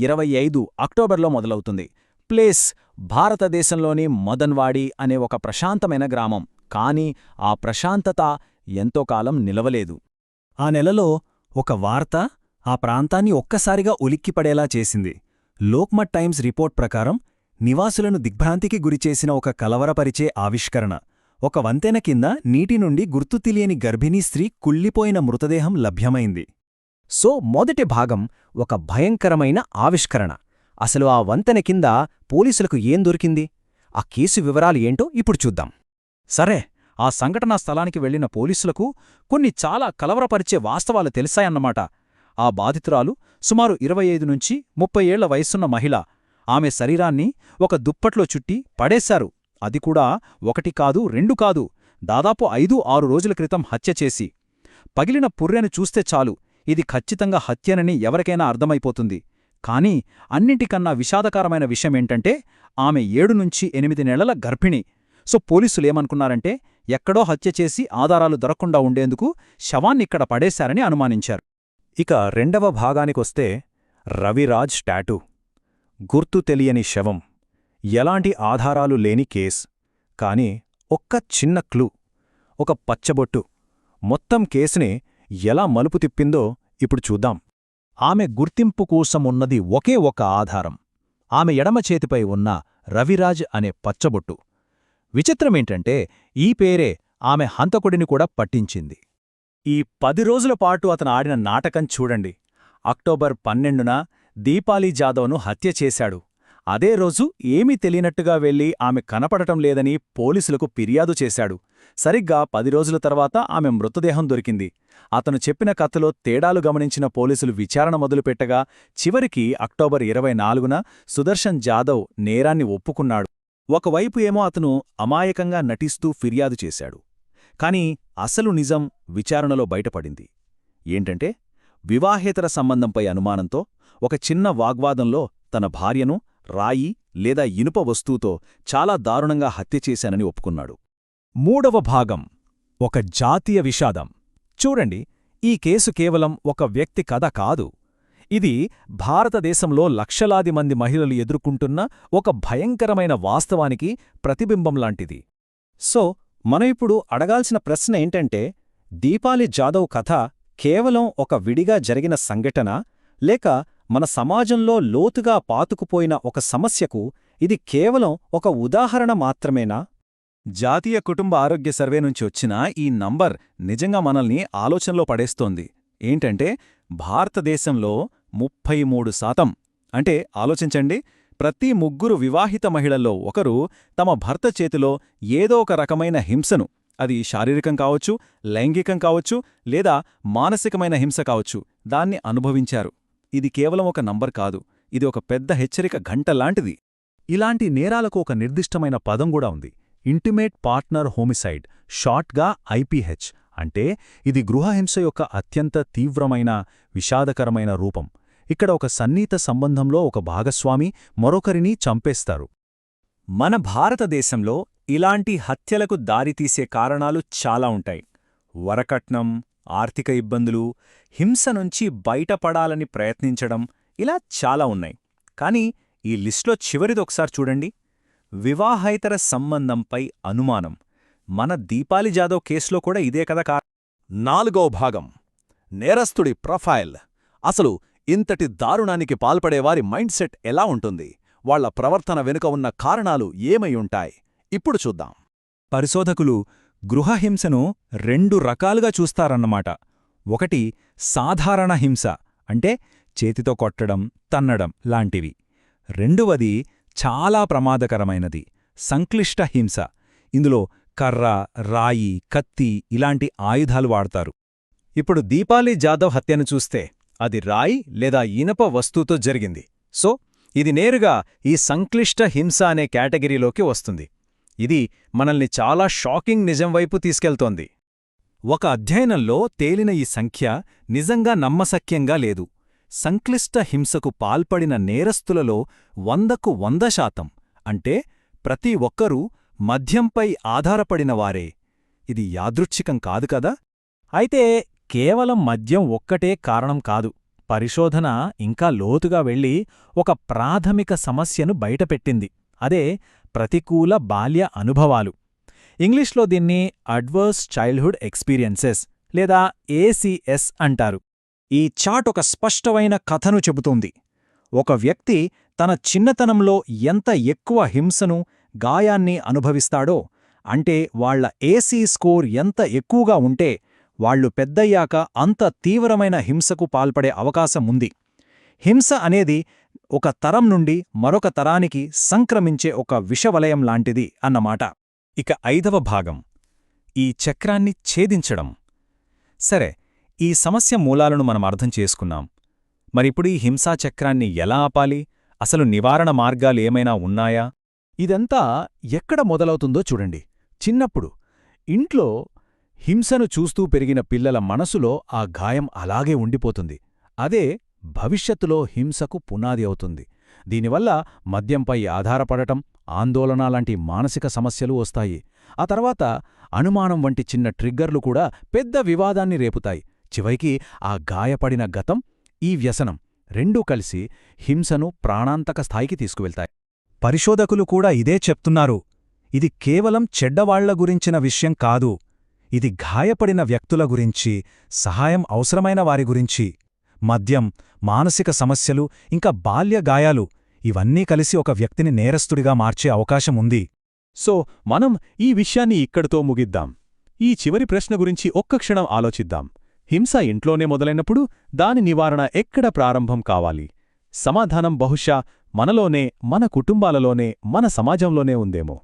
25 అక్టోబర్లో మొదలవుతుంది. ప్లేస్ భారతదేశంలోని మదన్వాడి అనే ఒక ప్రశాంతమైన గ్రామం. కాని ఆ ప్రశాంతత ఎంతో కాలం నిలవలేదు. ఆ నెలలో ఒక వార్త ఆ ప్రాంతాన్ని ఒక్కసారిగా ఉలిక్కిపడేలా చేసింది. లోక్మత్ టైమ్స్ రిపోర్ట్ ప్రకారం నివాసులను దిగ్భ్రాంతికి గురిచేసిన ఒక కలవరపరిచే ఆవిష్కరణ. ఒక వంతెన కింద నీటి నుండి గుర్తు తెలియని గర్భిణీ స్త్రీ కుళ్ళిపోయిన మృతదేహం లభ్యమైంది. సో మొదటి భాగం ఒక భయంకరమైన ఆవిష్కరణ. అసలు ఆ వంతెన కింద పోలీసులకు ఏం దొరికింది? ఆ కేసు వివరాలు ఏంటో ఇప్పుడు చూద్దాం. సరే, ఆ సంఘటనా స్థలానికి వెళ్లిన పోలీసులకు కొన్ని చాలా కలవరపరిచే వాస్తవాలు తెలిసాయన్నమాట. ఆ బాధితురాలు సుమారు 25 నుంచి 30 ఏళ్ల వయస్సున్న మహిళ. ఆమె శరీరాన్ని ఒక దుప్పట్లో చుట్టి పడేశారు. అది కూడా ఒకటి కాదు, రెండు కాదు, దాదాపు 5-6 రోజుల క్రితం హత్య చేసి. పగిలిన పుర్రెను చూస్తే చాలు ఇది ఖచ్చితంగా హత్యనని ఎవరికైనా అర్థమైపోతుంది. కానీ అన్నింటికన్నా విషాదకరమైన విషయమేంటంటే ఆమె 7 నుంచి 8 నెలల గర్భిణి. సో పోలీసులేమనుకున్నారంటే ఎక్కడో హత్య చేసి ఆధారాలు దొరకకుండా ఉండేందుకు శవాన్నిక్కడ పడేశారని అనుమానించారు. ఇక రెండవ భాగానికొస్తే రవిరాజ్ టాటూ. గుర్తు తెలియని శవం. ఎలాంటి ఆధారాలు లేని కేస్. కాని ఒక్క చిన్న క్లూ, ఒక పచ్చబొట్టు మొత్తం కేసుని ఎలా మలుపు తిప్పిందో ఇప్పుడు చూద్దాం. ఆమె గుర్తింపు కోసం ఉన్నది ఒకే ఒక ఆధారం. ఆమె ఎడమ చేతిపై ఉన్న రవిరాజ్ అనే పచ్చబొట్టు. విచిత్రమేంటంటే ఈ పేరే ఆమె హంతకుడిని కూడా పట్టించింది. ఈ 10 రోజుల పాటు అతను ఆడిన నాటకం చూడండి. అక్టోబర్ 12న దీపాలి జాదవ్ను హత్య చేశాడు. అదే రోజు ఏమీ తెలియనట్టుగా వెళ్లి ఆమె కనపడటం లేదని పోలీసులకు ఫిర్యాదు చేశాడు. సరిగ్గా 10 రోజుల తర్వాత ఆమె మృతదేహం దొరికింది. అతను చెప్పిన కథలో తేడాలు గమనించిన పోలీసులు విచారణ మొదలుపెట్టగా చివరికి అక్టోబర్ 24న సుదర్శన్ జాదవ్ నేరాన్ని ఒప్పుకున్నాడు. ఒకవైపు ఏమో అతను అమాయకంగా నటిస్తూ ఫిర్యాదు చేశాడు. కాని అసలు నిజం విచారణలో బయటపడింది. ఏంటంటే వివాహేతర సంబంధంపై అనుమానంతో ఒక చిన్న వాగ్వాదంలో తన భార్యను రాయి లేదా ఇనుప వస్తువుతో చాలా దారుణంగా హత్య చేశానని ఒప్పుకున్నాడు. మూడవ భాగం ఒక జాతీయ విషాదం. చూడండి, ఈ కేసు కేవలం ఒక వ్యక్తి కథ కాదు. ఇది భారతదేశంలో లక్షలాది మంది మహిళలు ఎదుర్కొంటున్న ఒక భయంకరమైన వాస్తవానికి ప్రతిబింబంలాంటిది. సో మనం ఇప్పుడు అడగాల్సిన ప్రశ్న ఏంటంటే, దీపాలి జాదవ్ కథ కేవలం ఒక విడిగా జరిగిన సంఘటన, లేక మన సమాజంలో లోతుగా పాతుకుపోయిన ఒక సమస్యకు ఇది కేవలం ఒక ఉదాహరణ మాత్రమేనా? జాతీయ కుటుంబ ఆరోగ్య సర్వే నుంచి వచ్చిన ఈ నంబర్ నిజంగా మనల్ని ఆలోచనలో పడేస్తోంది. ఏంటంటే భారతదేశంలో 33%, అంటే ఆలోచించండి, ప్రతి 3 వివాహిత మహిళల్లో ఒకరు తమ భర్త చేతిలో ఏదో ఒక రకమైన హింసను, అది శారీరకం కావచ్చు, లైంగికం కావచ్చు, లేదా మానసికమైన హింస కావచ్చు, దాన్ని అనుభవించారు. ఇది కేవలం ఒక నంబర్ కాదు, ఇది ఒక పెద్ద హెచ్చరిక గంటలాంటిది. ఇలాంటి నేరాలకు ఒక నిర్దిష్టమైన పదం కూడా ఉంది, ఇంటిమేట్ పార్ట్నర్ హోమిసైడ్, షార్ట్గా ఐపీహెచ్. అంటే ఇది గృహహింస యొక్క అత్యంత తీవ్రమైన, విషాదకరమైన రూపం. ఇక్కడ ఒక సన్నిహిత సంబంధంలో ఒక భాగస్వామి మరొకరిని చంపేస్తారు. మన భారతదేశంలో ఇలాంటి హత్యలకు దారితీసే కారణాలు చాలా ఉంటాయి. వరకట్నం, ఆర్థిక ఇబ్బందులు, హింస నుంచి బయటపడాలని ప్రయత్నించడం, ఇలా చాలా ఉన్నాయి. కానీ ఈ లిస్టులో చివరిదొకసారి చూడండి, వివాహేతర సంబంధంపై అనుమానం. మన దీపాలి జాదవ్ కేసులో కూడా ఇదే కదా. 4వ భాగం నేరస్తుడి ప్రొఫైల్. అసలు ఇంతటి దారుణానికి పాల్పడేవారి మైండ్ సెట్ ఎలా ఉంటుంది? వాళ్ల ప్రవర్తన వెనుక ఉన్న కారణాలు ఏమై ఉంటాయి? ఇప్పుడు చూద్దాం. పరిశోధకులు గృహహింసను 2 రకాలుగా చూస్తారన్నమాట. ఒకటి సాధారణ హింస, అంటే చేతితో కొట్టడం, తన్నడం లాంటివి. రెండవది చాలా ప్రమాదకరమైనది, సంక్లిష్ట హింస. ఇందులో కర్ర, రాయి, కత్తి ఇలాంటి ఆయుధాలు వాడతారు. ఇప్పుడు దీపాలి జాదవ్ హత్యను చూస్తే అది రాయి లేదా ఇనప వస్తువుతో జరిగింది. సో ఇది నేరుగా ఈ సంక్లిష్ట హింస అనే కేటగిరీలోకి వస్తుంది. ఇది మనల్ని చాలా షాకింగ్ నిజం వైపు తీసుకెళ్తోంది. ఒక అధ్యయనంలో తేలిన ఈ సంఖ్య నిజంగా నమ్మశక్యంగా లేదు. సంక్లిష్ట హింసకు పాల్పడిన నేరస్తులలో 100కు 100%, అంటే ప్రతి ఒక్కరూ మద్యంపై ఆధారపడినవారే. ఇది యాదృచ్ఛికం కాదు కదా. అయితే కేవలం మద్యం ఒక్కటే కారణం కాదు. పరిశోధన ఇంకా లోతుగా వెళ్ళి ఒక ప్రాథమిక సమస్యను బయటపెట్టింది. అదే ప్రతికూల బాల్య అనుభవాలు. ఇంగ్లీష్లో దీన్ని అడ్వర్స్ చైల్డ్హుడ్ ఎక్స్పీరియన్సెస్ లేదా ఏసీఎస్ అంటారు. ఈ చార్ట్ ఒక స్పష్టమైన కథను చెబుతోంది. ఒక వ్యక్తి తన చిన్నతనంలో ఎంత ఎక్కువ హింసను, గాయాన్ని అనుభవిస్తాడో, అంటే వాళ్ల ఏసీ స్కోర్ ఎంత ఎక్కువగా ఉంటే వాళ్లు పెద్దయ్యాక అంత తీవ్రమైన హింసకు పాల్పడే అవకాశముంది. హింస అనేది ఒక తరం నుండి మరొక తరానికి సంక్రమించే ఒక విషవలయం లాంటిది అన్నమాట. ఇక 5వ భాగం, ఈ చక్రాన్ని ఛేదించడం. సరే, ఈ సమస్య మూలాలను మనం అర్థం చేసుకున్నాం. మరిప్పుడు ఈ హింసాచక్రాన్ని ఎలా ఆపాలి? అసలు నివారణ మార్గాలు ఏమైనా ఉన్నాయా? ఇదంతా ఎక్కడ మొదలవుతుందో చూడండి. చిన్నప్పుడు ఇంట్లో హింసను చూస్తూ పెరిగిన పిల్లల మనసులో ఆ గాయం అలాగే ఉండిపోతుంది. అదే భవిష్యత్తులో హింసకు పునాది అవుతుంది. దీనివల్ల మద్యంపై ఆధారపడటం, ఆందోళన లాంటి మానసిక సమస్యలు వస్తాయి. ఆ తర్వాత అనుమానం వంటి చిన్న ట్రిగ్గర్లు కూడా పెద్ద వివాదాన్ని రేపుతాయి. చివరికి ఆ గాయపడిన గతం, ఈ వ్యసనం రెండూ కలిసి హింసను ప్రాణాంతక స్థాయికి తీసుకువెళ్తాయి. పరిశోధకులు కూడా ఇదే చెప్తున్నారు. ఇది కేవలం చెడ్డవాళ్ల గురించిన విషయం కాదు. ఇది గాయపడిన వ్యక్తుల గురించి, సహాయం అవసరమైన వారి గురించి. మద్యం, మానసిక సమస్యలు, ఇంకా బాల్య గాయాలు ఇవన్నీ కలిసి ఒక వ్యక్తిని నేరస్తుడిగా మార్చే అవకాశం ఉంది. సో మనం ఈ విషయాన్ని ఇక్కడితో ముగిద్దాం. ఈ చివరి ప్రశ్న గురించి ఒక్క క్షణం ఆలోచిద్దాం. హింస ఇంట్లోనే మొదలైనప్పుడు దాని నివారణ ఎక్కడ ప్రారంభం కావాలి? సమాధానం బహుశా మనలోనే, మన కుటుంబాలలోనే, మన సమాజంలోనే ఉందేమో.